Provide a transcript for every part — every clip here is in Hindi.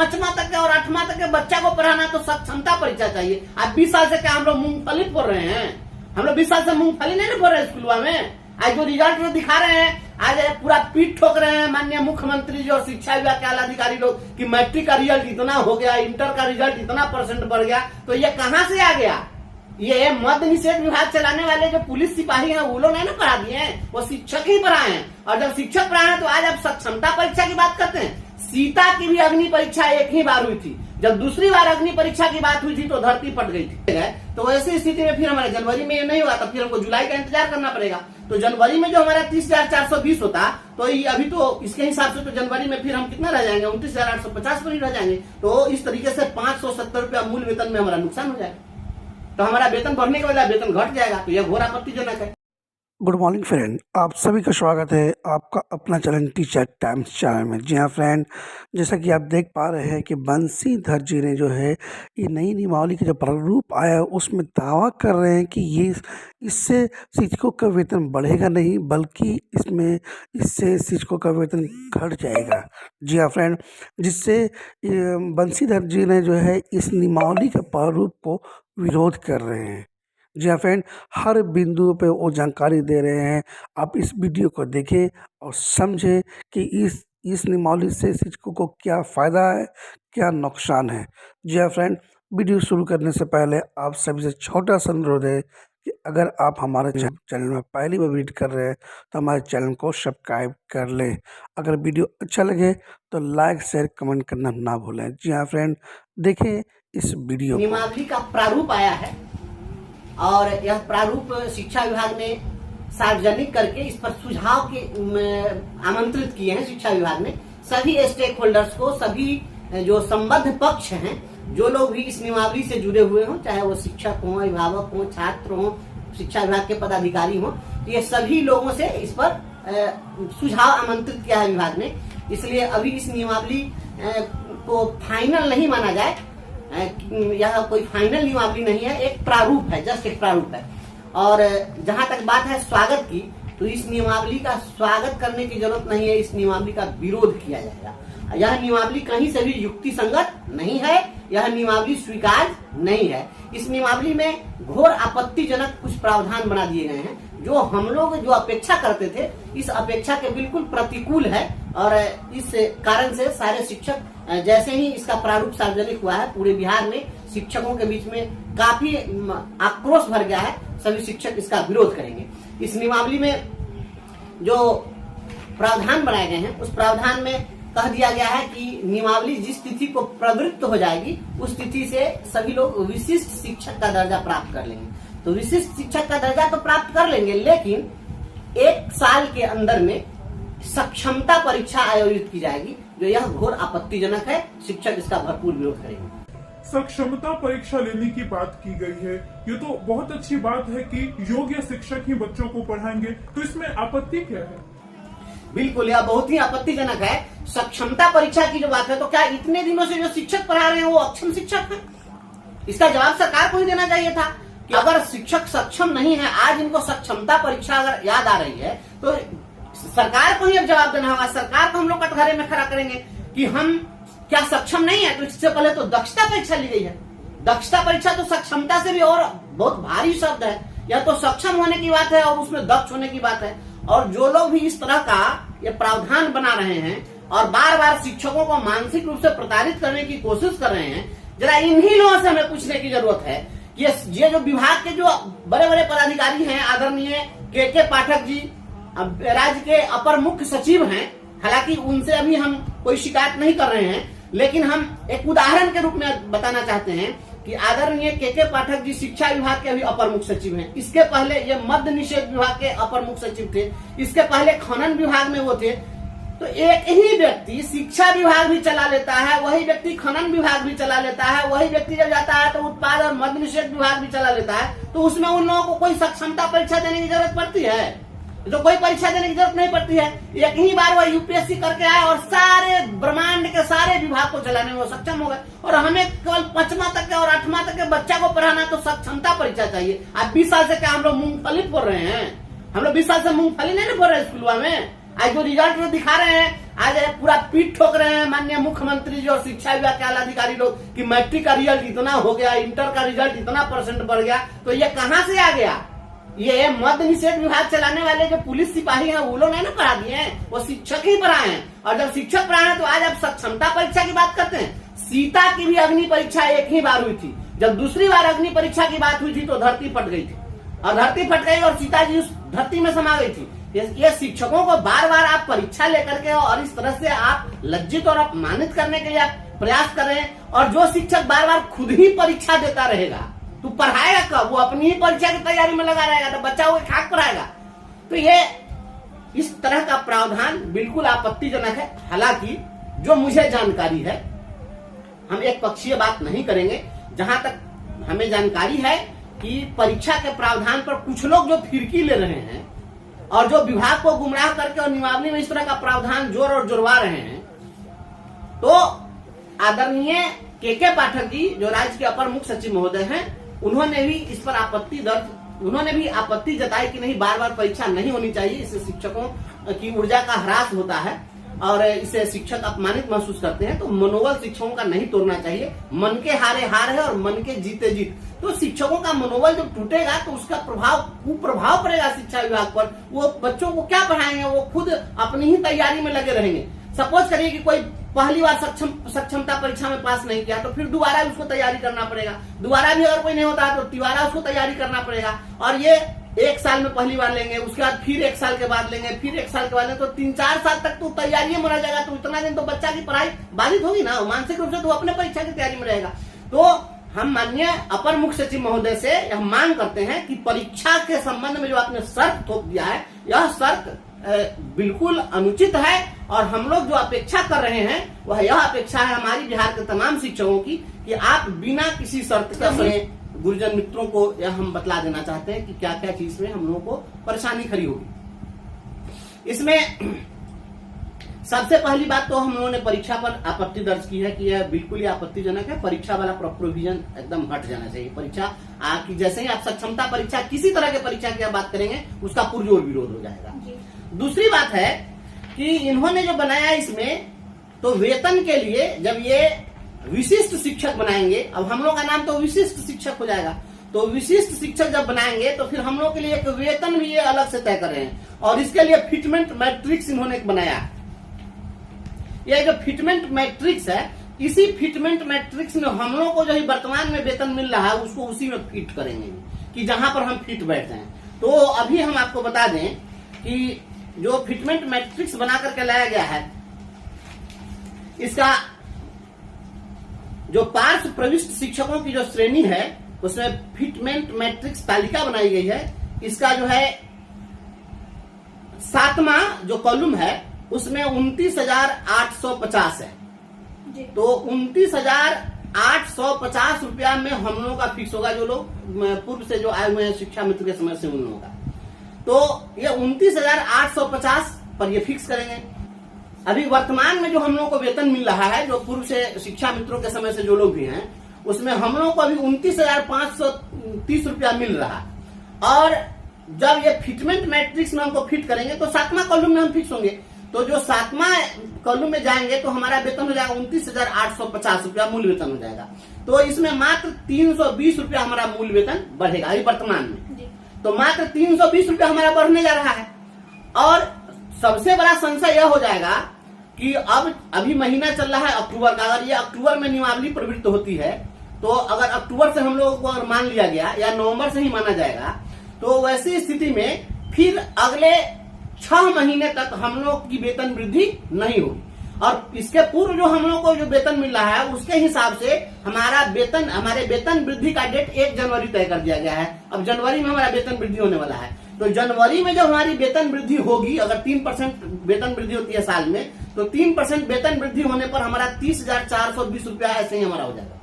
5वां तक के और 8वां तक के बच्चा को पढ़ाना तो सक्षमता परीक्षा चाहिए। आप 20 साल से क्या हम लोग मूंगफली फोड़ रहे हैं? हम लोग 20 साल से मूंगफली नहीं फोड़ रहे स्कूलवा में। आज जो रिजल्ट दिखा रहे हैं, आज पूरा पीठ ठोक रहे हैं माननीय मुख्यमंत्री जी और शिक्षा विभाग के आला अधिकारी लोग कि मैट्रिक का रिजल्ट इतना हो गया, इंटर का रिजल्ट इतना % बढ़ गया। तो ये कहां से आ गया? ये मद्य निषेध विभाग चलाने वाले जो पुलिस सिपाही हैं वो लोग नहीं ना पढ़ा दिए हैं, वो शिक्षक ही पढ़ाए हैं। और जब शिक्षक पढ़ाए हैं तो आज आप सक्षमता परीक्षा की बात करते हैं। सीता की भी अग्नि परीक्षा एक ही बार हुई थी। जब दूसरी बार अग्नि परीक्षा की बात हुई थी तो धरती फट गई थी। तो ऐसी स्थिति में फिर हमारे जनवरी में ये नहीं हुआ, तो फिर हमको जुलाई का इंतजार करना पड़ेगा। तो जनवरी में जो हमारा 30,420 होता, तो अभी तो इसके हिसाब से तो जनवरी में फिर हम कितना रह जाएंगे? 29,850 पर ही रह जाएंगे। तो इस तरीके से 570 रुपया मूल वेतन में हमारा नुकसान हो जाएगा। तो हमारा वेतन बढ़ने के बजाय वेतन घट जाएगा। तो यह घोर आपत्तिजनक है। गुड मॉर्निंग फ्रेंड, आप सभी का स्वागत है आपका अपना चैनल टीचर टाइम्स चैनल में। जी हाँ फ्रेंड, जैसा कि आप देख पा रहे हैं कि बंसीधर जी ने जो है ये नई नियमावली का जो प्रारूप आया है उसमें दावा कर रहे हैं कि ये इससे शिक्षकों का वेतन बढ़ेगा नहीं, बल्कि इससे शिक्षकों का वेतन घट जाएगा। जी हाँ फ्रेंड, जिससे बंसीधर जी ने जो है इस नियमावली के प्रारूप को विरोध कर रहे हैं। जी हाँ फ्रेंड, हर बिंदु पे वो जानकारी दे रहे हैं। आप इस वीडियो को देखें और समझें कि इस नियमावली से शिक्षकों को क्या फ़ायदा है, क्या नुकसान है। जी हाँ फ्रेंड, वीडियो शुरू करने से पहले आप सभी से छोटा सा अनुरोध है कि अगर आप हमारे चैनल में पहली बार विजिट कर रहे हैं तो हमारे चैनल को सब्सक्राइब कर लें। अगर वीडियो अच्छा लगे तो लाइक शेयर कमेंट करना ना भूलें। जी हाँ फ्रेंड, देखें इस वीडियो। नियमावली का प्रारूप आया है और यह प्रारूप शिक्षा विभाग ने सार्वजनिक करके इस पर सुझाव के आमंत्रित किए हैं। शिक्षा विभाग ने सभी स्टेक होल्डर्स को, सभी जो संबद्ध पक्ष हैं, जो लोग भी इस नियमावली से जुड़े हुए हों, चाहे वो शिक्षक हों, अभिभावक हों, छात्र हों, शिक्षा विभाग के पदाधिकारी हों, ये सभी लोगों से इस पर सुझाव आमंत्रित किया है विभाग ने। इसलिए अभी इस नियमावली को फाइनल नहीं माना जाए। यह कोई फाइनल नियमावली नहीं है, एक प्रारूप है, जस्ट एक प्रारूप है। और जहां तक बात है स्वागत की, तो इस नियमावली का स्वागत करने की जरूरत नहीं है, इस नियमावली का विरोध किया जाएगा। यह नियमावली कहीं से भी युक्ति संगत नहीं है, यह नियमावली स्वीकार नहीं है। इस नियमावली में घोर आपत्तिजनक कुछ प्रावधान बना दिए गए हैं जो हम लोग जो अपेक्षा करते थे, इस अपेक्षा के बिल्कुल प्रतिकूल है। और इस कारण से सारे शिक्षक, जैसे ही इसका प्रारूप सार्वजनिक हुआ है, पूरे बिहार में शिक्षकों के बीच में काफी आक्रोश भर गया है। सभी शिक्षक इसका विरोध करेंगे। इस नियमावली में जो प्रावधान बनाए गए हैं, उस प्रावधान में कह दिया गया है कि नियमावली जिस तिथि को प्रवृत्त हो जाएगी उस तिथि से सभी लोग विशिष्ट शिक्षक का दर्जा प्राप्त कर लेंगे। तो विशिष्ट शिक्षक का दर्जा तो प्राप्त कर लेंगे, लेकिन 1 साल के अंदर में सक्षमता परीक्षा आयोजित की जाएगी, जो यह घोर आपत्तिजनक है। शिक्षक इसका भरपूर विरोध करेंगे। सक्षमता परीक्षा लेने की बात की गई है, ये तो बहुत अच्छी बात है कि योग्य शिक्षक ही बच्चों को पढ़ाएंगे, तो इसमें आपत्ति क्या है? बिल्कुल, यह बहुत ही आपत्तिजनक है। सक्षमता परीक्षा की जो बात है, तो क्या इतने दिनों से जो शिक्षक पढ़ा रहे हैं वो अक्षम शिक्षक हैं? इसका जवाब सरकार को ही देना चाहिए था कि अगर शिक्षक सक्षम नहीं है, आज इनको सक्षमता परीक्षा अगर याद आ रही है तो सरकार को ही अब जवाब देना होगा। सरकार को हम लोग कटघरे में खड़ा करेंगे कि हम क्या सक्षम नहीं है। तो इससे पहले तो दक्षता परीक्षा ली गई है। दक्षता परीक्षा तो सक्षमता से भी और बहुत भारी शब्द है। यह तो सक्षम होने की बात है और उसमें दक्ष होने की बात है। और जो लोग भी इस तरह का ये प्रावधान बना रहे हैं और बार बार शिक्षकों को मानसिक रूप से प्रताड़ित करने की कोशिश कर रहे हैं, जरा इन्हीं लोगों से हमें पूछने की जरूरत है कि ये जो विभाग के जो बड़े बड़े पदाधिकारी हैं, आदरणीय के पाठक जी राज्य के अपर मुख्य सचिव हैं, हालांकि उनसे अभी हम कोई शिकायत नहीं कर रहे हैं, लेकिन हम एक उदाहरण के रूप में बताना चाहते हैं कि आदरणीय के पाठक जी शिक्षा विभाग के अभी अपर मुख्य सचिव हैं। इसके पहले ये मद्य निषेध विभाग के अपर मुख्य सचिव थे। इसके पहले खनन विभाग में वो थे। तो एक ही व्यक्ति शिक्षा विभाग भी चला लेता है, वही व्यक्ति खनन विभाग भी चला लेता है, वही व्यक्ति जब जाता है तो उत्पाद और मद्य निषेध विभाग भी चला लेता है। तो उसमें उन लोगों को कोई सक्षमता परीक्षा देने की जरूरत पड़ती है? जो कोई परीक्षा देने की जरूरत नहीं पड़ती है। एक ही बार वो यूपीएससी करके आए और सारे ब्रह्मांड के सारे विभाग को चलाने में वो सक्षम हो गए। और हमें केवल 5वां तक के और 8वां तक के बच्चा को पढ़ाना तो सक्षमता परीक्षा चाहिए। आप 20 साल से क्या हम लोग मूंगफली फोड़ रहे हैं? हम लोग 20 साल से मूंगफली नहीं फोड़ रहे स्कूलवा में। आज जो रिजल्ट दिखा रहे हैं, आज पूरा पीठ ठोक रहे हैं माननीय मुख्यमंत्री जी और शिक्षा विभाग के आला अधिकारी लोग कि मैट्रिक का रिजल्ट इतना हो गया, इंटर का रिजल्ट इतना % बढ़ गया। तो ये कहां से आ गया? ये मद्य निषेध विभाग चलाने वाले जो पुलिस सिपाही हैं वो लोग नहीं ना पढ़ा दिए हैं, वो शिक्षक ही पढ़ाए हैं। और जब शिक्षक पढ़ाए हैं तो आज आप सक्षमता परीक्षा की बात करते हैं। सीता की भी अग्नि परीक्षा एक ही बार हुई थी। जब दूसरी बार अग्नि परीक्षा की बात हुई थी तो धरती फट गई थी, और धरती फट गई और सीता जी उस धरती में समा गई थी। ये शिक्षकों को बार बार आप परीक्षा लेकर के और इस तरह से आप लज्जित और अपमानित करने के लिए आप प्रयास कर रहे हैं। और जो शिक्षक बार बार खुद ही परीक्षा देता रहेगा तो पढ़ाएगा कब? वो अपनी ही परीक्षा की तैयारी में लगा रहेगा तो बच्चा वो खाक पढ़ाएगा। तो ये इस तरह का प्रावधान बिल्कुल आपत्तिजनक है। हालांकि जो मुझे जानकारी है, हम एक पक्षीय बात नहीं करेंगे, जहां तक हमें जानकारी है कि परीक्षा के प्रावधान पर कुछ लोग जो फिरकी ले रहे हैं और जो विभाग को गुमराह करके और नियमावली में इस तरह का प्रावधान जोर और जोड़वा रहे हैं, तो आदरणीय के पाठक जी जो राज्य के अपर मुख्य सचिव महोदय हैं, उन्होंने भी इस पर उन्होंने भी आपत्ति जताई कि नहीं, बार बार परीक्षा नहीं होनी चाहिए, इससे शिक्षकों की ऊर्जा का ह्रास होता है और इससे शिक्षक अपमानित महसूस करते हैं। तो मनोबल शिक्षकों का नहीं तोड़ना चाहिए। मन के हारे हार है और मन के जीते जीत। तो शिक्षकों का मनोबल जब टूटेगा तो उसका कुप्रभाव पड़ेगा शिक्षा विभाग पर। वो बच्चों को क्या पढ़ाएंगे? वो खुद अपनी ही तैयारी में लगे रहेंगे। सपोज करिए कि कोई पहली बार सक्षमता परीक्षा में पास नहीं किया तो फिर दोबारा उसको तैयारी करना पड़ेगा। दोबारा भी अगर कोई नहीं होता तो तिबारा उसको तैयारी करना पड़ेगा। और ये 1 साल में पहली बार लेंगे, उसके बाद फिर 1 साल के बाद लेंगे, फिर 1 साल के बाद लेंगे, तो 3-4 साल तक तो तैयारी में रह जाएगा। तो इतना दिन तो बच्चा की पढ़ाई बाधित होगी ना, मानसिक रूप से तो अपने परीक्षा की तैयारी में रहेगा। तो हम माननीय अपर मुख्य सचिव महोदय से यह मांग करते हैं कि परीक्षा के संबंध में जो आपने शर्त थोप दिया है, यह शर्त बिल्कुल अनुचित है। और हम लोग जो अपेक्षा कर रहे हैं वह यह अपेक्षा है हमारी बिहार के तमाम शिक्षकों की कि आप बिना किसी शर्त के अपने गुरुजन मित्रों को यह हम बतला देना चाहते हैं कि क्या क्या चीज में हम लोगों को परेशानी खड़ी होगी। इसमें सबसे पहली बात तो हम लोगों ने परीक्षा पर आपत्ति दर्ज की है कि यह बिल्कुल ही आपत्तिजनक है। परीक्षा वाला प्रोविजन एकदम हट जाना चाहिए। परीक्षा कि जैसे ही आप सक्षमता परीक्षा किसी तरह के परीक्षा की आप बात करेंगे उसका पुरजोर विरोध हो जाएगा। दूसरी बात है कि इन्होंने जो बनाया इसमें, तो वेतन के लिए जब ये विशिष्ट शिक्षक बनाएंगे, अब हम लोग का नाम तो विशिष्ट शिक्षक हो जाएगा, तो विशिष्ट शिक्षक जब बनाएंगे तो फिर हम लोग के लिए एक वेतन भी ये अलग से तय कर रहे हैं। और इसके लिए फिटमेंट मैट्रिक्स इन्होंने बनाया। ये जो फिटमेंट मैट्रिक्स है, इसी फिटमेंट मैट्रिक्स में हम लोग को जो ही वर्तमान में वेतन मिल रहा है उसको उसी में फिट करेंगे कि जहां पर हम फिट बैठ जाएं। तो अभी हम आपको बता दें कि जो फिटमेंट मैट्रिक्स बना करके लाया गया है, इसका जो पार्श्व प्रविष्ट शिक्षकों की जो श्रेणी है उसमें फिटमेंट मैट्रिक्स तालिका बनाई गई है। इसका जो है 7वां जो कॉलम है उसमें 29,850 है। तो 29,850 रुपया में हम लोगों का फिक्स होगा, जो लोग पूर्व से जो आए हुए हैं शिक्षा मित्र के समय से उन लोगों का। तो ये 29,850 पर ये फिक्स करेंगे। अभी वर्तमान में जो हम लोगों को वेतन मिल रहा है, जो पूर्व से शिक्षा मित्रों के समय से जो लोग भी हैं, उसमें हम लोगों को अभी 29,530 रुपया मिल रहा है। और जब ये फिटमेंट मैट्रिक्स में हमको फिट करेंगे तो 7वां कॉलम में हम फिक्स होंगे। तो जो 7वां कॉलम में जाएंगे तो हमारा वेतन हो जाएगा 29,850 रुपया मूल वेतन हो जाएगा। तो इसमें मात्र 320 रुपया हमारा मूल वेतन बढ़ेगा अभी वर्तमान में। तो मात्र 320 रुपया हमारा बढ़ने जा रहा है। और सबसे बड़ा संशय यह हो जाएगा कि अब अभी महीना चल रहा है अक्टूबर का, अगर ये अक्टूबर में नियमावली प्रवृत्त होती है तो अगर अक्टूबर से हम लोगों को अगर मान लिया गया या नवंबर से ही माना जाएगा, तो वैसी स्थिति में फिर अगले 6 महीने तक हम लोग की वेतन वृद्धि नहीं होगी। और इसके पूर्व जो हम लोग को जो वेतन मिल रहा है उसके हिसाब से हमारे वेतन वृद्धि का डेट 1 जनवरी तय कर दिया गया है। अब जनवरी में हमारा वेतन वृद्धि होने वाला है। तो जनवरी में जब हमारी वेतन वृद्धि होगी, अगर 3% वेतन वृद्धि होती है साल में, तो 3% वेतन वृद्धि होने पर हमारा 30,420 रुपया ऐसे ही हमारा हो जाएगा।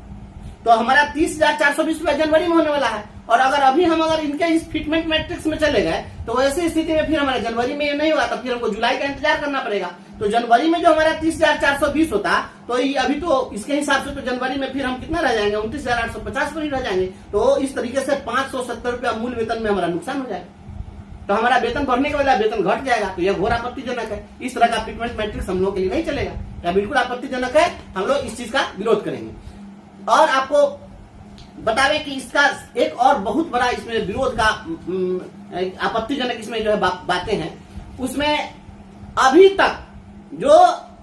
तो हमारा 30,420 रुपया जनवरी में होने वाला है। और अगर इनके इस फिटमेंट मैट्रिक्स में चले गए तो ऐसी स्थिति में फिर हमारा जनवरी में ये नहीं होगा, तो फिर हमको जुलाई का इंतजार करना पड़ेगा। तो जनवरी में जो हमारा 30,420 होता, तो अभी तो इसके हिसाब से तो जनवरी में फिर हम कितना रह जाएंगे, 29,850 पर ही रह जाएंगे। तो इस तरीके से 570 रुपया मूल वेतन में हमारा नुकसान हो जाएगा। तो हमारा वेतन बढ़ने के बदला वेतन घट जाएगा, तो यह घोर आपत्तिजनक है। इस तरह का पिटमेंट मैट्रिक्स हम लोग के लिए नहीं चलेगा, यह बिल्कुल आपत्तिजनक है। हम लोग इस चीज का विरोध करेंगे। और आपको बतावे कि इसका एक और बहुत बड़ा इसमें विरोध का आपत्तिजनक इसमें जो है बातें हैं, उसमें अभी तक जो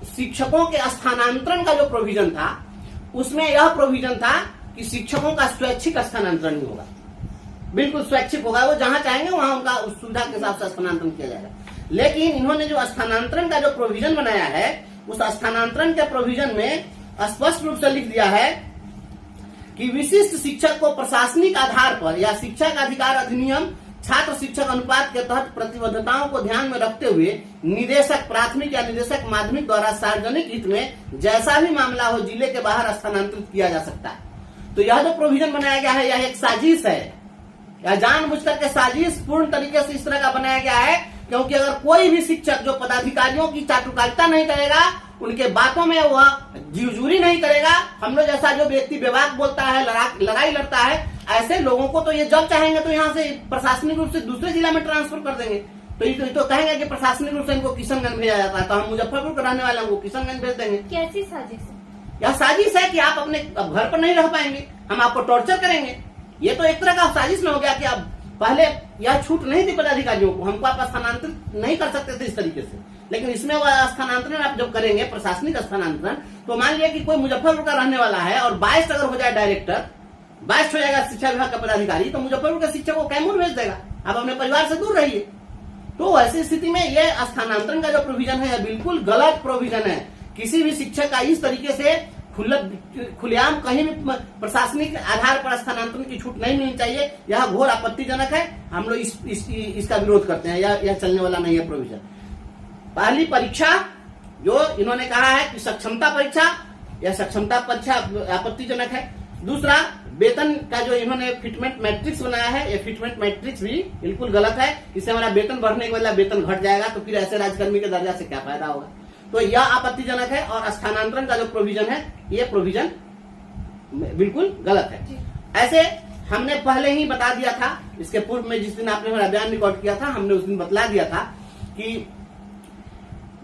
शिक्षकों के स्थानांतरण का जो प्रोविजन था, उसमें यह प्रोविजन था कि शिक्षकों का स्वैच्छिक स्थानांतरण ही होगा, बिल्कुल स्वैच्छिक होगा, वो जहां चाहेंगे वहां उनका उस सुविधा के हिसाब से स्थानांतरण किया जाएगा। लेकिन इन्होंने जो स्थानांतरण का जो प्रोविजन बनाया है, उस स्थानांतरण के प्रोविजन में स्पष्ट रूप से लिख दिया है कि विशिष्ट शिक्षक को प्रशासनिक आधार पर या शिक्षा का अधिकार अधिनियम छात्र शिक्षक अनुपात के तहत प्रतिबद्धताओं को ध्यान में रखते हुए निदेशक प्राथमिक या निदेशक माध्यमिक द्वारा सार्वजनिक हित में जैसा भी मामला हो जिले के बाहर स्थानांतरित किया जा सकता है। तो यह जो प्रोविजन बनाया गया है, यह एक साजिश है, या जानबूझकर के साजिश पूर्ण तरीके से इस तरह का बनाया गया है, क्योंकि अगर कोई भी शिक्षक जो पदाधिकारियों की चाटुकारिता नहीं करेगा, उनके बातों में वह जीवजूरी नहीं करेगा, हम लोग जैसा जो व्यक्ति विवाद बोलता है, लड़ाई लड़ता है, ऐसे लोगों को तो ये जब चाहेंगे तो यहाँ से प्रशासनिक रूप से दूसरे जिला में ट्रांसफर कर देंगे। तो ये तो कहेंगे कि प्रशासनिक रूप से इनको किशनगंज भेजा जाता है, तो हम मुजफ्फरपुर के रहने वाले को किशनगंज भेज देंगे। कैसी साजिश है? यह साजिश है कि आप अपने घर पर नहीं रह पाएंगे, हम आपको टॉर्चर करेंगे। ये तो एक तरह का साजिश में हो गया कि अब पहले यह छूट नहीं थी पदाधिकारियों को, हमको आप स्थानांतरित नहीं कर सकते थे इस तरीके से, लेकिन इसमें वह स्थानांतरण आप जब करेंगे, प्रशासनिक स्थानांतरण, तो मान लिया कि कोई मुजफ्फरपुर का रहने वाला है और बाइस्ट अगर हो जाए डायरेक्टर, बाइस्ट हो जाएगा शिक्षा विभाग का पदाधिकारी, तो मुजफ्फरपुर के शिक्षक को कैमूर भेज देगा, आप अपने परिवार से दूर रहिए। तो ऐसी स्थिति में यह स्थानांतरण का जो प्रोविजन है, यह बिल्कुल गलत प्रोविजन है। किसी भी शिक्षक का इस तरीके से खुलेआम कहीं भी प्रशासनिक आधार पर स्थानांतरण की छूट नहीं मिलनी चाहिए, यह घोर आपत्तिजनक है। हम लोग इसका विरोध करते हैं, यह चलने वाला नहीं है प्रोविजन। पहली परीक्षा जो इन्होंने कहा है कि सक्षमता परीक्षा, यह सक्षमता परीक्षा आपत्तिजनक है। दूसरा, वेतन का जो इन्होंने फिटमेंट मैट्रिक्स बनाया है, यह फिटमेंट मैट्रिक्स भी बिल्कुल गलत है। इससे हमारा वेतन बढ़ने के बदला वेतन घट जाएगा, तो फिर ऐसे राज्यकर्मी के दर्जा से क्या फायदा होगा। तो यह आपत्तिजनक है। और स्थानांतरण का जो प्रोविजन है, यह प्रोविजन बिल्कुल गलत है। ऐसे हमने पहले ही बता दिया था, इसके पूर्व में जिस दिन आपने हमारा बयान रिकॉर्ड किया था, हमने उस दिन बतला दिया था कि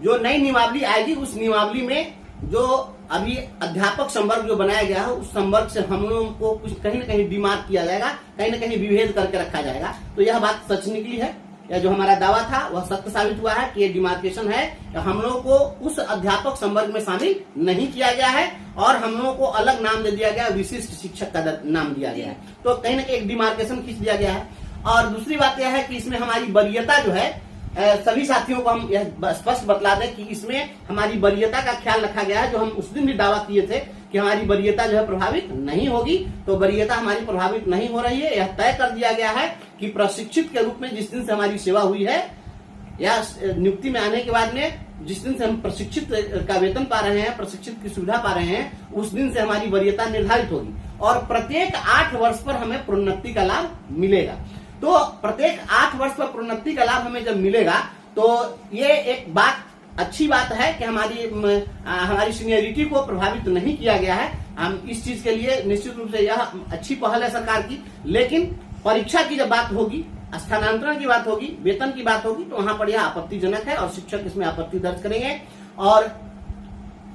जो नई नियमावली आएगी, उस नियमावली में जो अभी अध्यापक संवर्ग जो बनाया गया है, उस संवर्ग से हम लोगों को कुछ कहीं न कहीं डिमार्क किया जाएगा, कहीं न कहीं विभेद करके रखा जाएगा। तो यह बात सच निकली है, या जो हमारा दावा था वह सत्य साबित हुआ है कि ये डिमार्केशन है। हम लोगों को उस अध्यापक संवर्ग में शामिल नहीं किया गया है और हम लोगों को अलग नाम दे दिया गया, विशिष्ट शिक्षक का नाम दिया गया है। तो कहीं न कहीं एक डिमार्केशन खींच दिया गया है। और दूसरी बात यह है कि इसमें हमारी वरीयता जो है, सभी साथियों को हम यह स्पष्ट बतला दें कि इसमें हमारी वरीयता का ख्याल रखा गया है। जो हम उस दिन भी दावा किए थे कि हमारी वरीयता जो है प्रभावित नहीं होगी, तो वरीयता हमारी प्रभावित नहीं हो रही है। यह तय कर दिया गया है कि प्रशिक्षित के रूप में जिस दिन से हमारी सेवा हुई है, या नियुक्ति में आने के बाद में जिस दिन से हम प्रशिक्षित का वेतन पा रहे हैं, प्रशिक्षित की सुविधा पा रहे हैं, उस दिन से हमारी वरीयता निर्धारित होगी और प्रत्येक 8 वर्ष पर हमें प्रोन्नति का लाभ मिलेगा। तो प्रत्येक 8 वर्ष पर प्रोन्नति का लाभ हमें जब मिलेगा, तो ये एक बात अच्छी बात है कि हमारी सीनियरिटी को प्रभावित नहीं किया गया है। हम इस चीज के लिए निश्चित रूप से यह अच्छी पहल है सरकार की। लेकिन परीक्षा की जब बात होगी, स्थानांतरण की बात होगी, वेतन की बात होगी, तो वहां पर यह आपत्तिजनक है और शिक्षक इसमें आपत्ति दर्ज करेंगे। और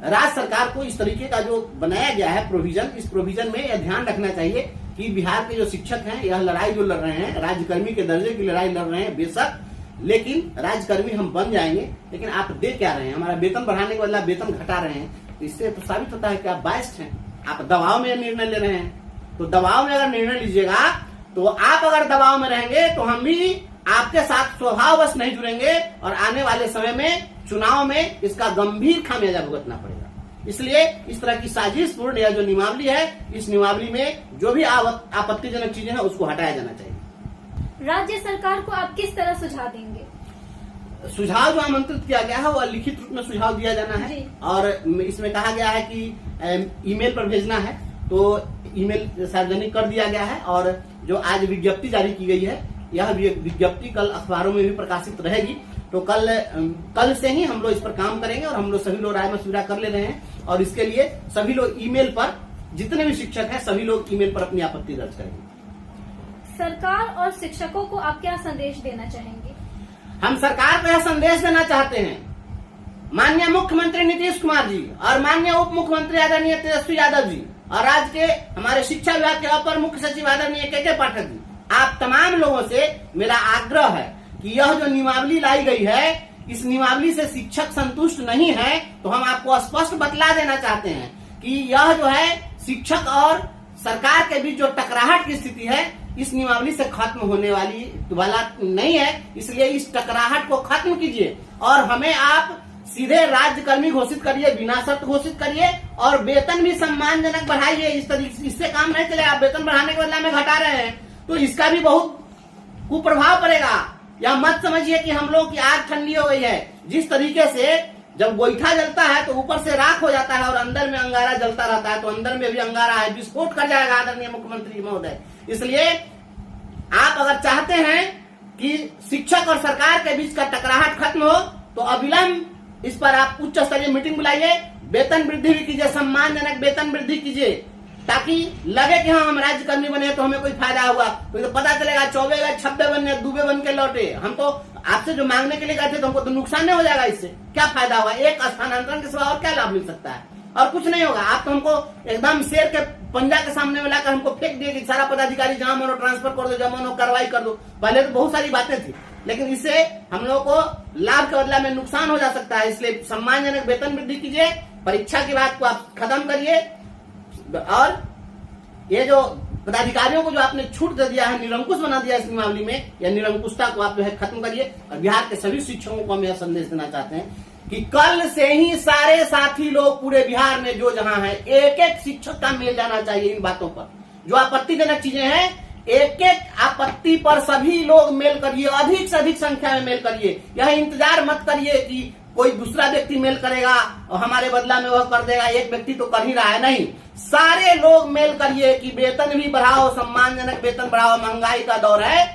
राज्य सरकार को इस तरीके का जो बनाया गया है प्रोविजन, इस प्रोविजन में यह ध्यान रखना चाहिए कि बिहार के जो शिक्षक हैं, यह लड़ाई जो लड़ रहे हैं, राज्यकर्मी के दर्जे की लड़ाई लड़ रहे हैं बेशक, लेकिन राज्यकर्मी हम बन जाएंगे। लेकिन आप दे क्या रहे हैं? हमारा वेतन बढ़ाने के बदला वेतन घटा रहे हैं। तो इससे तो साबित होता है कि आप बाइस्ड हैं, आप दबाव में निर्णय ले रहे हैं। तो दबाव में अगर निर्णय लीजिएगा, तो आप अगर दबाव में रहेंगे तो हम भी आपके साथ स्वभाववश नहीं जुड़ेंगे और आने वाले समय में चुनाव में इसका गंभीर खामियाजा भुगतना पड़ेगा। इसलिए इस तरह की साजिशपूर्ण या जो नियमावली है, इस नियमावली में जो भी आपत्तिजनक चीजें हैं उसको हटाया जाना चाहिए। राज्य सरकार को आप किस तरह सुझाव देंगे? सुझाव जो आमंत्रित किया गया है वह लिखित रूप में सुझाव दिया जाना है और इसमें कहा गया है कि ईमेल पर भेजना है, तो ईमेल सार्वजनिक कर दिया गया है। और जो आज विज्ञप्ति जारी की गई है, यह विज्ञप्ति कल अखबारों में भी प्रकाशित रहेगी। तो कल से ही हम लोग इस पर काम करेंगे और हम लोग सभी लोग राय मशविरा कर ले रहे हैं और इसके लिए सभी लोग ईमेल पर, जितने भी शिक्षक हैं सभी लोग ईमेल पर अपनी आपत्ति दर्ज करेंगे। सरकार और शिक्षकों को आप क्या संदेश देना चाहेंगे? हम सरकार को यह संदेश देना चाहते हैं, माननीय मुख्यमंत्री नीतीश कुमार जी और माननीय उप मुख्यमंत्री आदरणीय तेजस्वी यादव जी और राज्य के हमारे शिक्षा विभाग के अपर मुख्य सचिव आदरणीय के पाठक जी, आप तमाम लोगों से मेरा आग्रह है कि यह जो नियमावली लाई गई है, इस नियमावली से शिक्षक संतुष्ट नहीं है, तो हम आपको स्पष्ट बतला देना चाहते हैं कि यह जो है शिक्षक और सरकार के बीच जो टकराहट की स्थिति है, इस नियमावली से खत्म होने वाला नहीं है। इसलिए इस टकराहट को खत्म कीजिए और हमें आप सीधे राज्यकर्मी घोषित करिए, बिना शर्त घोषित करिए और वेतन भी सम्मानजनक बढ़ाइए। इस तरीके इससे काम नहीं चले। आप वेतन बढ़ाने के बदले में घटा रहे हैं तो इसका भी बहुत कुप्रभाव पड़ेगा। या मत समझिए कि हम लोग की आग ठंडी हो गई है। जिस तरीके से जब गोईठा जलता है तो ऊपर से राख हो जाता है और अंदर में अंगारा जलता रहता है, तो अंदर में भी अंगारा है, विस्फोट कर जाएगा आदरणीय मुख्यमंत्री महोदय। इसलिए आप अगर चाहते हैं कि शिक्षक और सरकार के बीच का टकराहट खत्म हो तो अविलंब इस पर आप उच्च स्तरीय मीटिंग बुलाइए, वेतन वृद्धि भी कीजिए, सम्मानजनक वेतन वृद्धि कीजिए, ताकि लगे कि हाँ हम राज्यकर्मी बने तो हमें कोई फायदा हुआ। तो पता चलेगा चौबे गए, छब्बे बने, दुबे बन के लौटे। हम तो आपसे जो मांगने के लिए गए थे तो हमको तो नुकसान नहीं हो जाएगा। इससे क्या फायदा हुआ? एक स्थानांतरण के सिवा और क्या लाभ मिल सकता है? और कुछ नहीं होगा। आप तो हमको एकदम शेर के पंजा के सामने में लाकर हमको फेंक दिए कि सारा पदाधिकारी जहां मनो ट्रांसफर कर दो, जहां मनो कार्रवाई कर दो। पहले तो बहुत सारी बातें थी, लेकिन इससे हम लोगों को लाभ के बदला में नुकसान हो जा सकता है। इसलिए सम्मानजनक वेतन वृद्धि कीजिए, परीक्षा की बात को आप खत्म करिए और ये जो पदाधिकारियों को जो आपने छूट दे दिया है, निरंकुश बना दिया इस नियमावली में, या निरंकुशता को आप जो है खत्म करिए। और बिहार के सभी शिक्षकों को हम यह संदेश देना चाहते हैं कि कल से ही सारे साथी लोग पूरे बिहार में जो जहां है, एक एक शिक्षक का मेल जाना चाहिए इन बातों पर। जो आपत्तिजनक चीजें हैं, एक एक आपत्ति पर सभी लोग मेल करिए, अधिक से अधिक संख्या में मेल करिए। यह इंतजार मत करिए कि कोई दूसरा व्यक्ति मेल करेगा और हमारे बदला में वह कर देगा, एक व्यक्ति तो कर ही रहा है। नहीं, सारे लोग मेल करिए कि वेतन भी बढ़ाओ, सम्मानजनक वेतन बढ़ाओ, महंगाई का दौर है।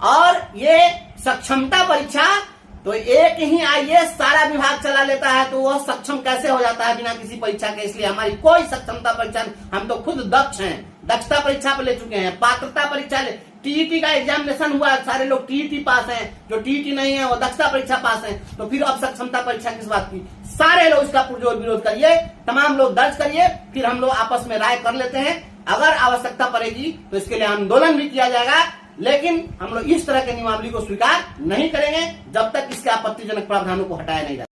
और ये सक्षमता परीक्षा तो एक ही आईएएस सारा विभाग चला लेता है, तो वह सक्षम कैसे हो जाता है बिना किसी परीक्षा के? इसलिए हमारी कोई सक्षमता परीक्षा, हम तो खुद दक्ष हैं, दक्षता परीक्षा पे ले चुके हैं, पात्रता परीक्षा ले, टीईटी का एग्जामिनेशन हुआ, सारे लोग टीईटी पास हैं, जो टीईटी नहीं है वो दक्षता परीक्षा पास हैं। तो फिर अब सक्षमता परीक्षा किस बात की? सारे लोग इसका पुरजोर विरोध करिए, तमाम लोग दर्ज करिए, फिर हम लोग आपस में राय कर लेते हैं। अगर आवश्यकता पड़ेगी तो इसके लिए आंदोलन भी किया जाएगा, लेकिन हम लोग इस तरह के नियमावली को स्वीकार नहीं करेंगे जब तक इसके आपत्तिजनक प्रावधानों को हटाया नहीं जाए।